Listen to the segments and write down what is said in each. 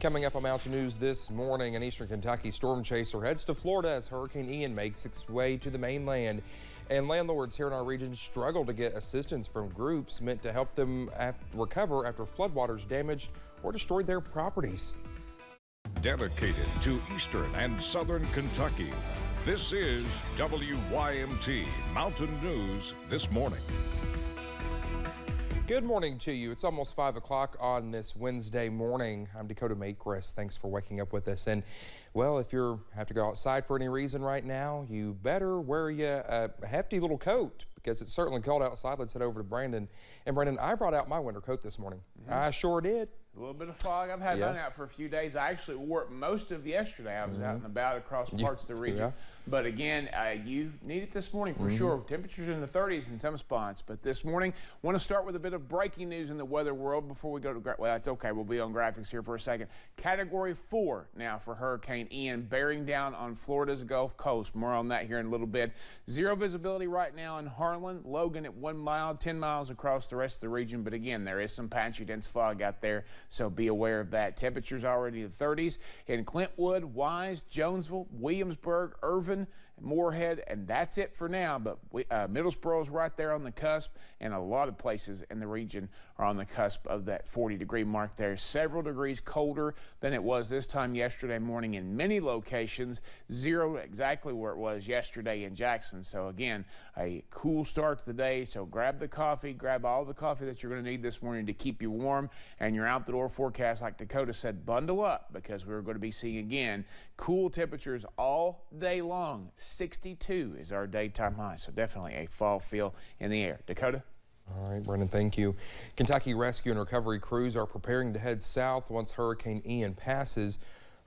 Coming up on Mountain News this morning, an eastern Kentucky storm chaser heads to Florida as Hurricane Ian makes its way to the mainland. And landlords here in our region struggle to get assistance from groups meant to help them recover after floodwaters damaged or destroyed their properties. Dedicated to eastern and southern Kentucky, this is WYMT Mountain News this morning. Good morning to you. It's almost 5 o'clock on this Wednesday morning. I'm Dakota Makris. Thanks for waking up with us. And well, if you have to go outside for any reason right now, you better wear you a hefty little coat because it's certainly cold outside. Let's head over to Brandon. And Brandon, I brought out my winter coat this morning. I sure did. A little bit of fog. I've had mine out for a few days. I actually wore it most of yesterday. I was out and about across parts of the region. But again, you need it this morning for sure. Temperatures in the 30s in some spots. But this morning, want to start with a bit of breaking news in the weather world before we go to, well, it's okay. We'll be on graphics here for a second. Category 4 now for Hurricane Ian, bearing down on Florida's Gulf Coast. More on that here in a little bit. Zero visibility right now in Harlan, Logan at 1 mile, 10 miles across the rest of the region. But again, there is some patchy dense fog out there, so be aware of that. Temperatures already in the 30s in Clintwood, Wise, Jonesville, Williamsburg, Irvin, Moorhead, and that's it for now. But Middlesboro is right there on the cusp, and a lot of places in the region are on the cusp of that 40-degree mark there. Several degrees colder than it was this time yesterday morning in many locations. Zero exactly where it was yesterday in Jackson. So again, a cool start to the day. So grab the coffee, grab all the coffee that you're going to need this morning to keep you warm, and your out the door forecast, like Dakota said, bundle up because we're going to be seeing again cool temperatures all day long. 62 is our daytime high, so definitely a fall feel in the air. Dakota? All right, Brendan, thank you. Kentucky rescue and recovery crews are preparing to head south once Hurricane Ian passes.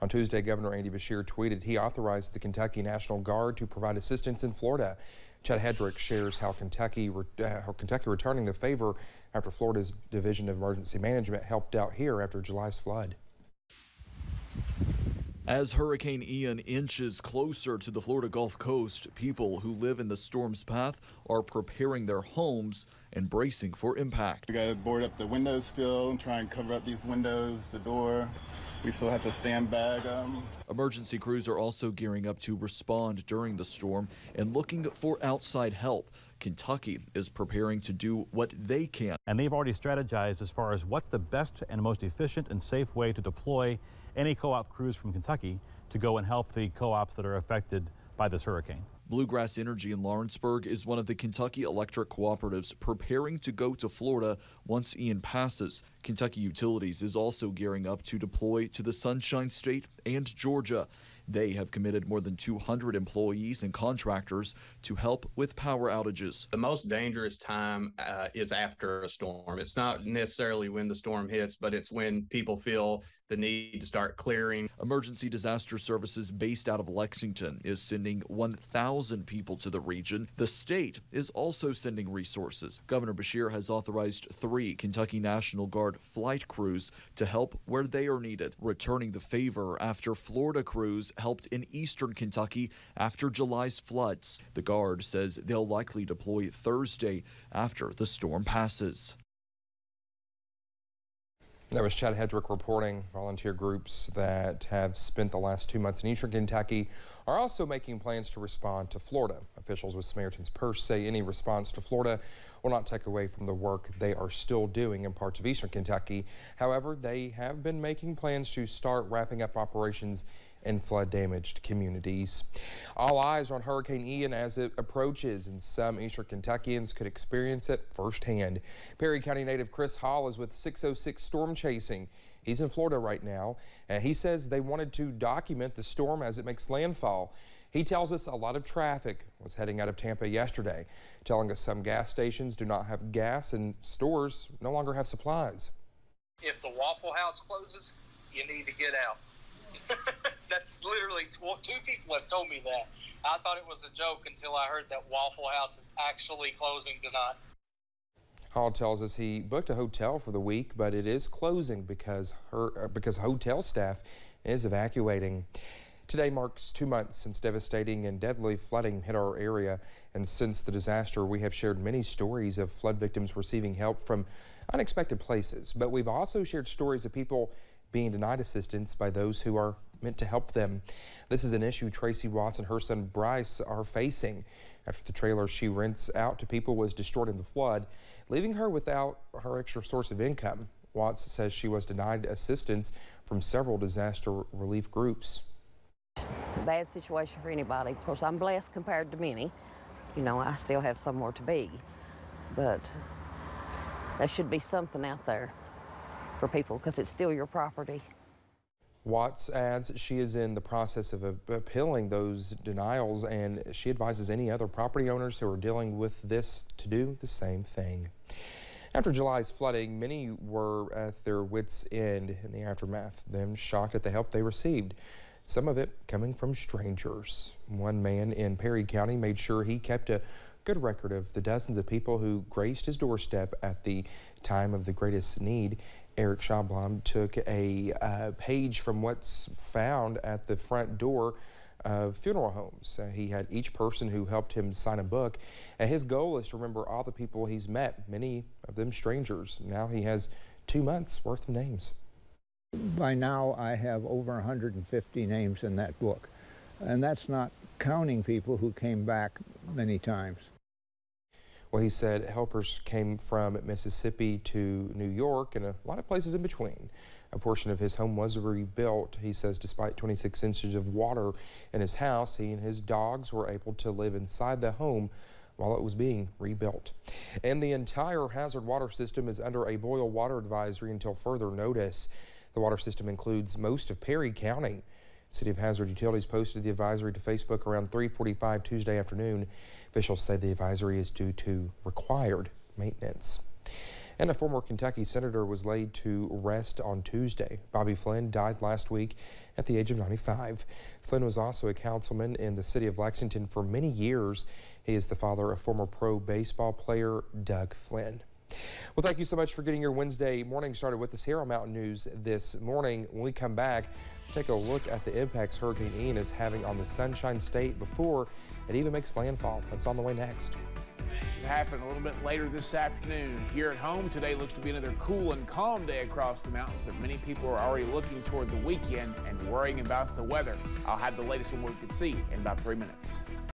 On Tuesday, Governor Andy Beshear tweeted he authorized the Kentucky National Guard to provide assistance in Florida. Chad Hedrick shares how Kentucky returning the favor after Florida's Division of Emergency Management helped out here after July's flood. As Hurricane Ian inches closer to the Florida Gulf Coast, people who live in the storm's path are preparing their homes and bracing for impact. We got to board up the windows still and try and cover up these windows, the door. We still have to sandbag them. Emergency crews are also gearing up to respond during the storm and looking for outside help. Kentucky is preparing to do what they can. And they've already strategized as far as what's the best and most efficient and safe way to deploy any co-op crews from Kentucky to go and help the co-ops that are affected by this hurricane. Bluegrass Energy in Lawrenceburg is one of the Kentucky electric cooperatives preparing to go to Florida once Ian passes. Kentucky Utilities is also gearing up to deploy to the Sunshine State and Georgia. They have committed more than 200 employees and contractors to help with power outages. The most dangerous time is after a storm. It's not necessarily when the storm hits, but it's when people feel the need to start clearing. Emergency Disaster Services based out of Lexington is sending 1,000 people to the region. The state is also sending resources. Governor Beshear has authorized 3 Kentucky National Guard flight crews to help where they are needed, returning the favor after Florida crews helped in eastern Kentucky after July's floods. The Guard says they'll likely deploy Thursday after the storm passes. That was Chad Hedrick reporting. Volunteer groups that have spent the last 2 months in eastern Kentucky are also making plans to respond to Florida. Officials with Samaritan's Purse say any response to Florida will not take away from the work they are still doing in parts of eastern Kentucky. However, they have been making plans to start wrapping up operations in flood-damaged communities. All eyes are on Hurricane Ian as it approaches, and some eastern Kentuckians could experience it firsthand. Perry County native Chris Hall is with 606 Storm Chasing. He's in Florida right now, and he says they wanted to document the storm as it makes landfall. He tells us a lot of traffic was heading out of Tampa yesterday, telling us some gas stations do not have gas and stores no longer have supplies. If the Waffle House closes, you need to get out. That's literally, 2 people have told me that. I thought it was a joke until I heard that Waffle House is actually closing tonight. Hall tells us he booked a hotel for the week, but it is closing because hotel staff is evacuating. Today marks 2 months since devastating and deadly flooding hit our area, and since the disaster, we have shared many stories of flood victims receiving help from unexpected places, but we've also shared stories of people being denied assistance by those who are meant to help them. This is an issue Tracy Watts and her son Bryce are facing after the trailer she rents out to people was destroyed in the flood, leaving her without her extra source of income. Watts says she was denied assistance from several disaster relief groups. It's a bad situation for anybody. Of course, I'm blessed compared to many. You know, I still have somewhere to be, but there should be something out there for people because it's still your property. Watts adds she is in the process of appealing those denials, and she advises any other property owners who are dealing with this to do the same thing. After July's flooding, many were at their wits' end in the aftermath, them shocked at the help they received, some of it coming from strangers. One man in Perry County made sure he kept a good record of the dozens of people who graced his doorstep at the time of the greatest need. Eric Schablam took a page from what's found at the front door of funeral homes. He had each person who helped him sign a book, and his goal is to remember all the people he's met, many of them strangers. Now he has 2 months worth of names. By now I have over 150 names in that book, and that's not counting people who came back many times. Well, he said helpers came from Mississippi to New York and a lot of places in between. A portion of his home was rebuilt. He says despite 26 inches of water in his house, he and his dogs were able to live inside the home while it was being rebuilt. And the entire Hazard water system is under a boil water advisory until further notice. The water system includes most of Perry County. City of Hazard Utilities posted the advisory to Facebook around 3:45 Tuesday afternoon. Officials say the advisory is due to required maintenance. And a former Kentucky senator was laid to rest on Tuesday. Bobby Flynn died last week at the age of 95. Flynn was also a councilman in the city of Lexington for many years. He is the father of former pro baseball player Doug Flynn. Well, thank you so much for getting your Wednesday morning started with us here on Mountain News this morning. When we come back, take a look at the impacts Hurricane Ian is having on the Sunshine State before it even makes landfall. That's on the way next. Should happen a little bit later this afternoon. Here at home, today looks to be another cool and calm day across the mountains, but many people are already looking toward the weekend and worrying about the weather. I'll have the latest on what we can see in about 3 minutes.